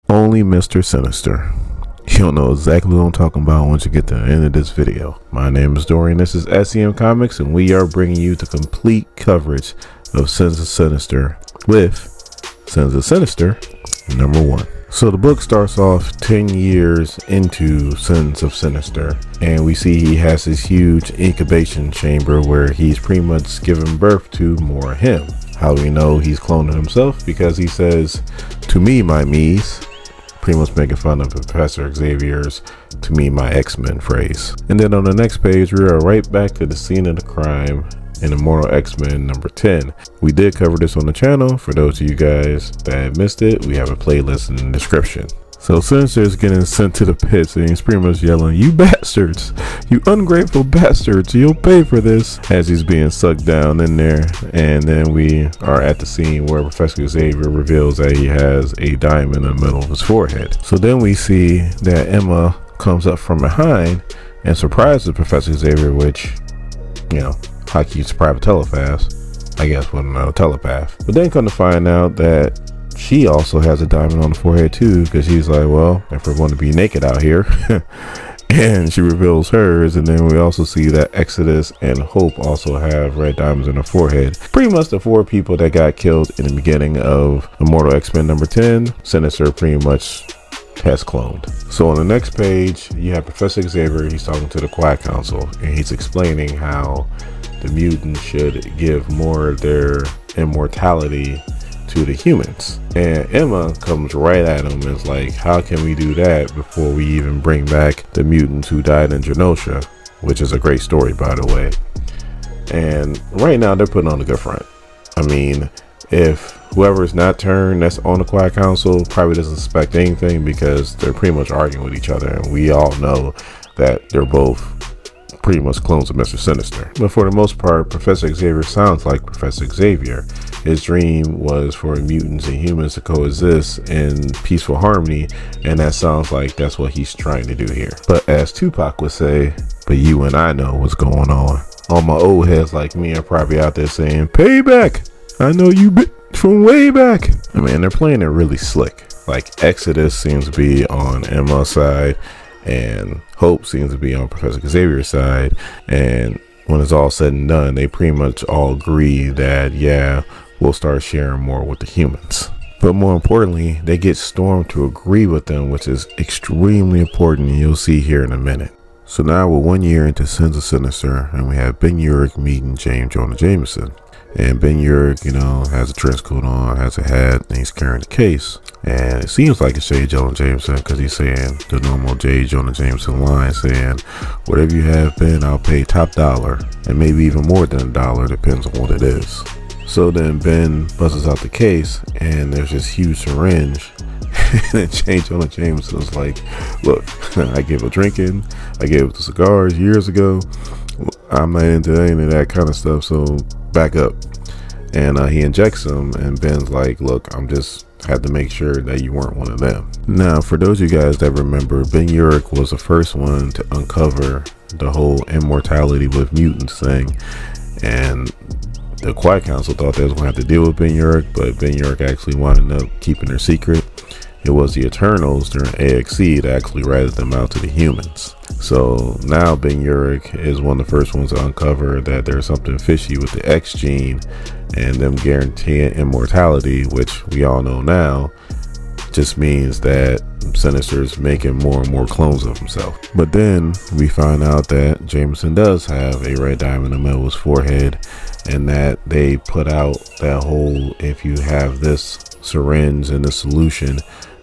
Only Mister Sinister. You'll know exactly what I'm talking about once you get to the end of this video. My name is Dorian, this is SEM Comics, and we are bringing you the complete coverage of Sins of Sinister with Sins of Sinister #1. So the book starts off 10 years into Sins of Sinister, and we see he has this huge incubation chamber where he's pretty much giving birth to more of him. How do we know he's cloning himself? Because he says, "To me, my me's," pretty much making fun of Professor Xavier's "to me, my X-Men" phrase. And then on the next page, we are right back to the scene of the crime in Immortal X-Men #10. We did cover this on the channel. For those of you guys that missed it, we have a playlist in the description. So Sinister is getting sent to the pits, and he's pretty much yelling, "You bastards, you ungrateful bastards, you'll pay for this," as he's being sucked down in there. And then we are at the scene where Professor Xavier reveals that he has a diamond in the middle of his forehead. So then we see that Emma comes up from behind and surprises Professor Xavier, which, you know, how can you surprise a telepath? I guess wasn't a telepath. But then come to find out that she also has a diamond on the forehead too, because she's like, well, if we're going to be naked out here. And she reveals hers. And then we also see that Exodus and Hope also have red diamonds on their forehead. Pretty much the 4 people that got killed in the beginning of Immortal X-Men #10, Sinister pretty much has cloned. So on the next page, you have Professor Xavier. He's talking to the Quiet Council, and he's explaining how the mutants should give more of their immortality to the humans. And Emma comes right at him and is like, how can we do that before we even bring back the mutants who died in Genosha, which is a great story, by the way. And right now they're putting on a good front. I mean, if whoever's not turned that's on the Quiet Council probably doesn't suspect anything, because they're pretty much arguing with each other, and we all know that they're both pretty much clones of Mister Sinister. But for the most part, Professor Xavier sounds like Professor Xavier. His dream was for mutants and humans to coexist in peaceful harmony, and that sounds like that's what he's trying to do here. But as Tupac would say, but you and I know what's going on. All my old heads like me are probably out there saying, "Payback! I know you bit from way back." I mean, they're playing it really slick. Like, Exodus seems to be on Emma's side, and Hope seems to be on Professor Xavier's side. And when it's all said and done, they pretty much all agree that, yeah, we'll start sharing more with the humans. But more importantly, they get Storm to agree with them, which is extremely important, and you'll see here in a minute. So now we're 1 year into Sins of Sinister, and we have Ben Urich meeting James Jonah Jameson. And Ben Urich, you know, has a trench coat on, has a hat, and he's carrying the case. And it seems like it's J. Jonah Jameson, because he's saying the normal J. Jonah Jameson line, saying, "Whatever you have, Ben, I'll pay top dollar, and maybe even more than $1, depends on what it is." So then Ben busts out the case, and there's this huge syringe. And then J. Jonah Jameson's like, "Look, I gave up drinking, I gave up the cigars years ago. I'm not into any of that kind of stuff, so back up." And he injects him, and Ben's like, "Look, I'm just had to make sure that you weren't one of them." Now, for those of you guys that remember, Ben Urich was the first one to uncover the whole immortality with mutants thing, and the Quiet Council thought they was going to have to deal with Ben Urich, but Ben Urich actually wound up keeping their secret. It was the Eternals during AXE that actually ratted them out to the humans. So now Ben Urich is one of the first ones to uncover that there's something fishy with the X gene and them guaranteeing immortality, which we all know now just means that Sinister is making more and more clones of himself. But then we find out that Jameson does have a red diamond in the middle of his forehead, and that they put out that whole, if you have this syringe and the solution,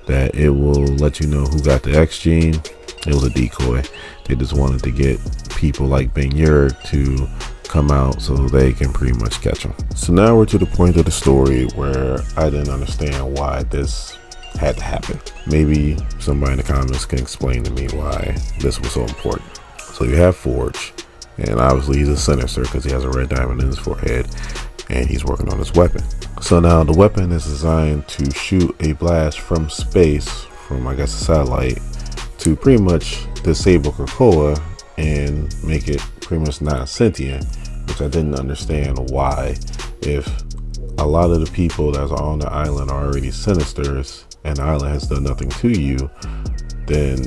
that it will let you know who got the X gene. It was a decoy. They just wanted to get people like Ben Urich to come out so they can pretty much catch them. So now we're to the point of the story where I didn't understand why this had to happen. Maybe somebody in the comments can explain to me why this was so important. So you have Forge, and obviously he's a Sinister because he has a red diamond in his forehead, and he's working on his weapon. So now the weapon is designed to shoot a blast from space, from I guess a satellite, to pretty much disable Krakoa and make it pretty much non-sentient, which I didn't understand why. If a lot of the people that are on the island are already Sinisters, and the island has done nothing to you, then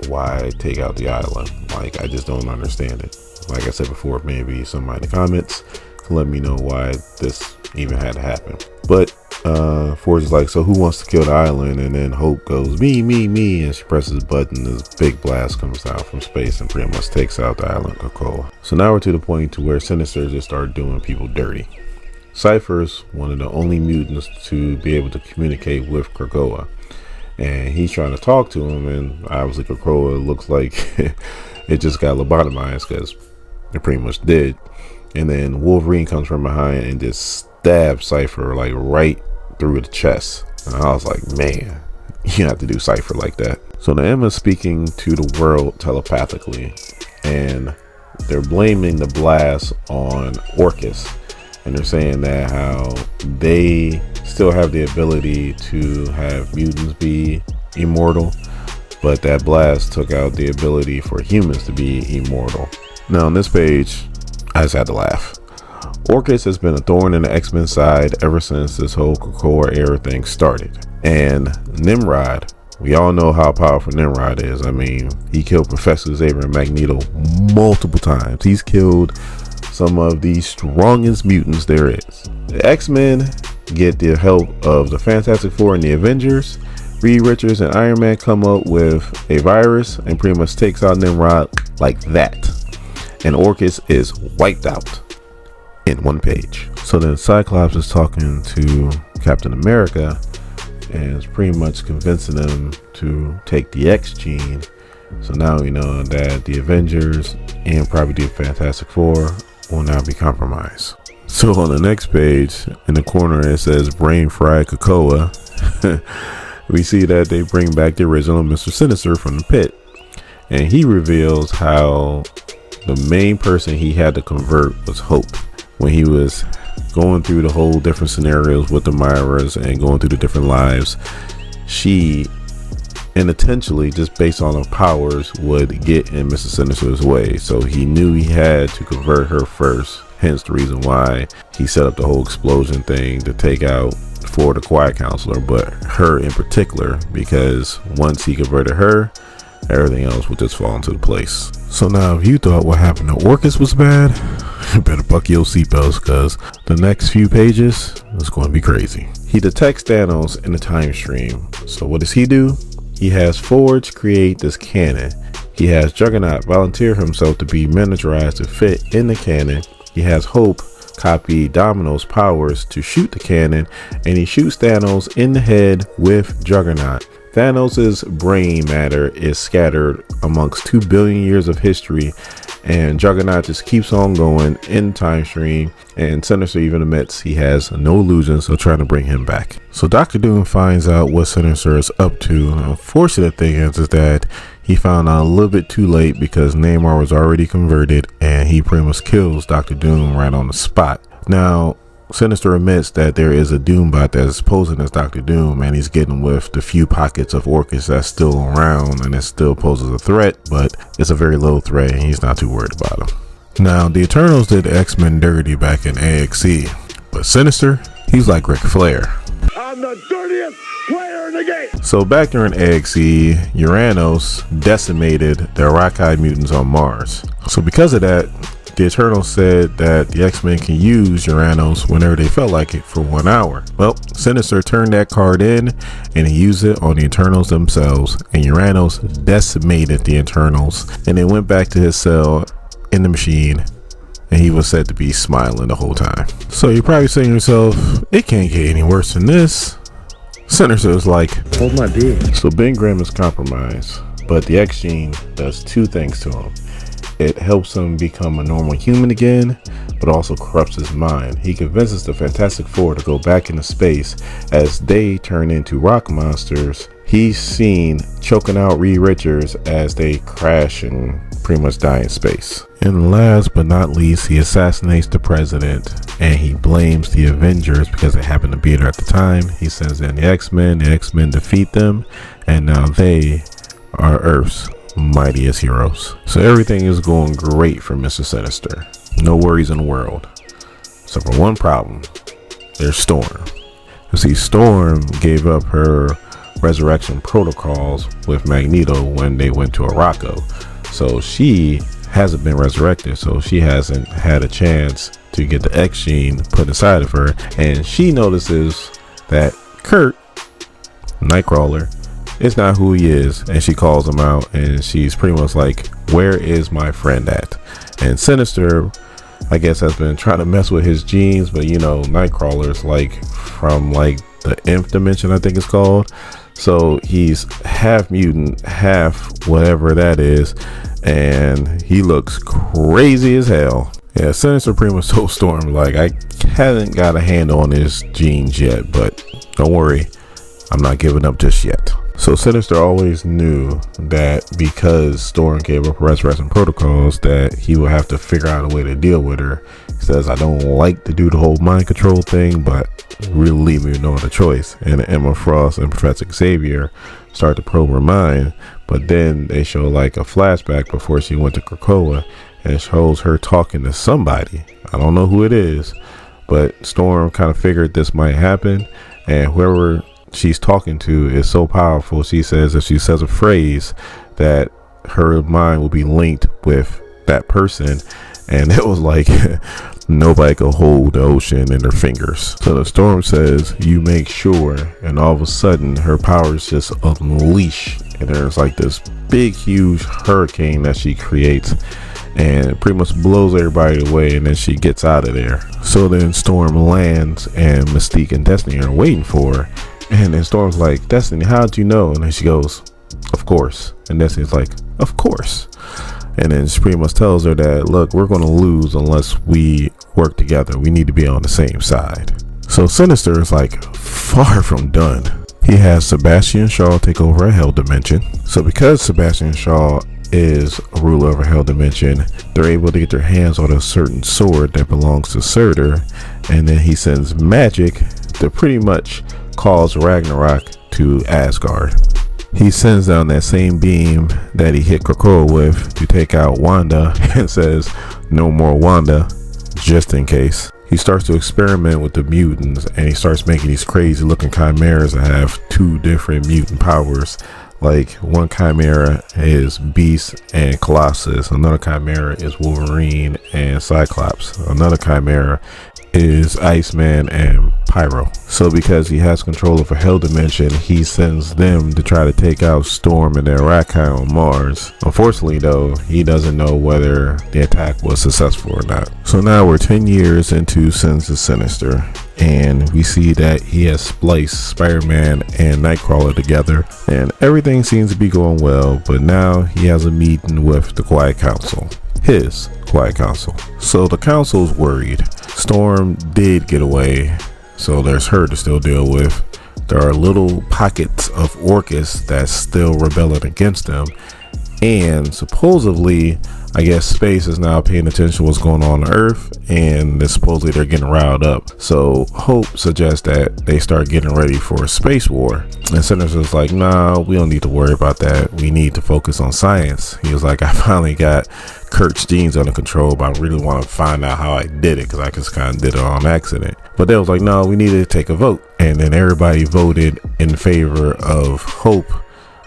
why take out the island? Like, I just don't understand it. Like I said before, maybe somebody in the comments can let me know why this even had to happen. But Forge is like, so who wants to kill the island? And then Hope goes, me, and she presses a button. This big blast comes down from space and pretty much takes out the island Krakoa. So now we're to the point to where Sinister just started doing people dirty. Cypher's one of the only mutants to be able to communicate with Krakoa, and he's trying to talk to him, and obviously Krakoa looks like it just got lobotomized, because it pretty much did. And then Wolverine comes from behind and just stabs Cypher like right through the chest, and I was like, man, you have to do Cypher like that. So the Emma's speaking to the world telepathically, and they're blaming the blast on Orchis. And they're saying that how they still have the ability to have mutants be immortal, but that blast took out the ability for humans to be immortal. Now on this page, I just had to laugh. Orchis has been a thorn in the X-Men side ever since this whole Krakoa era thing started. And Nimrod, we all know how powerful Nimrod is. I mean, he killed Professor Xavier and Magneto multiple times. He's killed some of the strongest mutants there is. The X-Men get the help of the Fantastic Four and the Avengers. Reed Richards and Iron Man come up with a virus and pretty much takes out Nimrod like that. And Orchis is wiped out in one page. So then Cyclops is talking to Captain America and is pretty much convincing them to take the X gene. So now we know that the Avengers and probably the Fantastic Four will now be compromised. So on the next page, in the corner it says brain fried Krakoa. We see that they bring back the original Mister Sinister from the pit, and he reveals how the main person he had to convert was Hope. When he was going through the whole different scenarios with the Myras and going through the different lives, she intentionally, just based on her powers, would get in Mr. Sinister's way. So he knew he had to convert her first, hence the reason why he set up the whole explosion thing to take out for the Quiet Counselor, but her in particular, because once he converted her, everything else would just fall into place. So now if you thought what happened to Orchis was bad, you better buckle your seatbelts, because the next few pages is going to be crazy. He detects Thanos in the time stream. So what does he do? He has Forge create this cannon. He has Juggernaut volunteer himself to be miniaturized to fit in the cannon. He has Hope copy Domino's powers to shoot the cannon, and he shoots Thanos in the head with Juggernaut. Thanos's brain matter is scattered amongst 2 billion years of history, and Juggernaut just keeps on going in time stream, and Sinister even admits he has no illusions of trying to bring him back. So Dr. Doom finds out what Sinister is up to. The unfortunate thing is that he found out a little bit too late, because Namor was already converted and he pretty much kills Dr. Doom right on the spot. Now Sinister admits that there is a Doombot that is posing as Dr. Doom, and he's getting with the few pockets of Orchis that's still around, and it still poses a threat, but it's a very low threat and he's not too worried about him. Now the Eternals did X-Men dirty back in AXE, but Sinister, he's like Ric Flair. I'm the dirtiest player in the game. So back during AXE, Uranos decimated the Arakai mutants on Mars. So because of that, the Eternals said that the X-Men can use Uranos whenever they felt like it for 1 hour. Well, Sinister turned that card in and he used it on the Eternals themselves, and Uranos decimated the Eternals, and they went back to his cell in the machine, and he was said to be smiling the whole time. So you're probably saying to yourself, it can't get any worse than this. Sinister is like, hold my beer. So Ben Grimm is compromised, but the X gene does 2 things to him. It helps him become a normal human again, but also corrupts his mind. He convinces the Fantastic Four to go back into space as they turn into rock monsters. He's seen choking out Reed Richards as they crash and pretty much die in space. And last but not least, he assassinates the president, and he blames the Avengers because they happened to be there at the time. He sends in the X-Men defeat them, and now they are Earth's mightiest heroes. So everything is going great for Mr. Sinister. No worries in the world. Except for one problem. There's Storm. You see, Storm gave up her resurrection protocols with Magneto when they went to Araco. So she hasn't been resurrected, so she hasn't had a chance to get the X gene put inside of her, and she notices that Kurt, Nightcrawler, is not who he is, and she calls him out, and she's pretty much like, where is my friend at? And Sinister, I guess, has been trying to mess with his genes, but you know, Nightcrawler's like from like the nth dimension, I think it's called, so he's half mutant, half whatever that is, and he looks crazy as hell. Yeah, Sinister pretty much told Storm, like, I haven't got a handle on his genes yet, but don't worry, I'm not giving up just yet. So Sinister always knew that because Storm gave up resurrection protocols that he would have to figure out a way to deal with her. He says, I don't like to do the whole mind control thing, but really leave me with no other choice. And Emma Frost and Professor Xavier start to probe her mind, but then they show like a flashback before she went to Krakoa, and it shows her talking to somebody. I don't know who it is, but Storm kind of figured this might happen, and whoever she's talking to is so powerful, she says if she says a phrase that her mind will be linked with that person, and it was like nobody could hold the ocean in their fingers. So the Storm says you make sure, and all of a sudden her powers just unleash, and there's like this big huge hurricane that she creates, and it pretty much blows everybody away, and then she gets out of there. So then Storm lands, and Mystique and Destiny are waiting for her, and then Storm's like, Destiny, how'd you know? And then she goes, of course. And Destiny's like, of course. And then she pretty much tells her that, look, we're going to lose unless we work together. We need to be on the same side. So Sinister is like far from done. He has Sebastian Shaw take over a Hell Dimension. So because Sebastian Shaw is a ruler of a Hell Dimension, they're able to get their hands on a certain sword that belongs to Surtur, and then he sends magic to pretty much cause Ragnarok to Asgard. He sends down that same beam that he hit Krakoa with to take out Wanda, and says no more Wanda, just in case. He starts to experiment with the mutants, and he starts making these crazy looking chimeras that have two different mutant powers. Like one chimera is Beast and Colossus, another chimera is Wolverine and Cyclops, another chimera is Iceman and Pyro. So because he has control of a Hell Dimension, he sends them to try to take out Storm and their Rakai on Mars. Unfortunately though, he doesn't know whether the attack was successful or not. So now we're 10 years into Sins of Sinister, and we see that he has spliced Spider-Man and Nightcrawler together, and everything seems to be going well, but now he has a meeting with the Quiet Council. His Quiet Council. So the council's worried. Storm did get away, so there's her to still deal with. There are little pockets of Orcus that's still rebelling against them, and supposedly, I guess space is now paying attention to what's going on Earth, and supposedly they're getting riled up. So Hope suggests that they start getting ready for a space war, and Sinister's like, nah, we don't need to worry about that. We need to focus on science. He was like, I finally got Kurt's genes under control, but I really want to find out how I did it, because I just kind of did it on accident. But they was like, no, we needed to take a vote, and then everybody voted in favor of Hope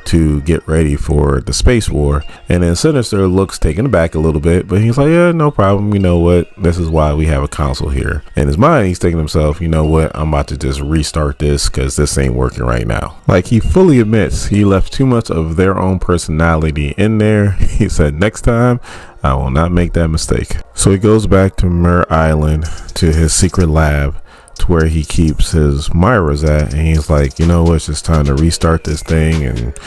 to get ready for the space war. And then Sinister looks taken aback a little bit, but he's like, yeah, no problem, you know what, this is why we have a council here. In his mind, he's thinking to himself, you know what, I'm about to just restart this because this ain't working right now. Like, he fully admits he left too much of their own personality in there. He said, next time I will not make that mistake. So he goes back to Mer Island, to his secret lab, to where he keeps his Myras at, and he's like, you know what, it's just time to restart this thing, and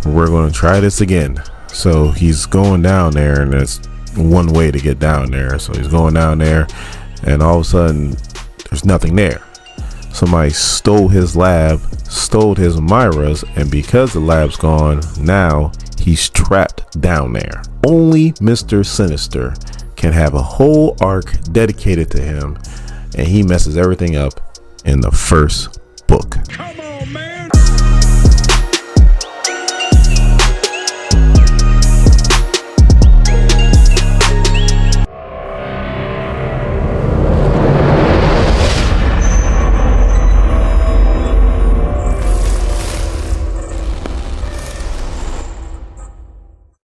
we're going to try this again. So he's going down there, and there's one way to get down there. So he's going down there, and all of a sudden there's nothing there. Somebody stole his lab, stole his Myras, and because the lab's gone, now he's trapped down there. Only Mister Sinister can have a whole arc dedicated to him, and he messes everything up in the first book. Come on, man!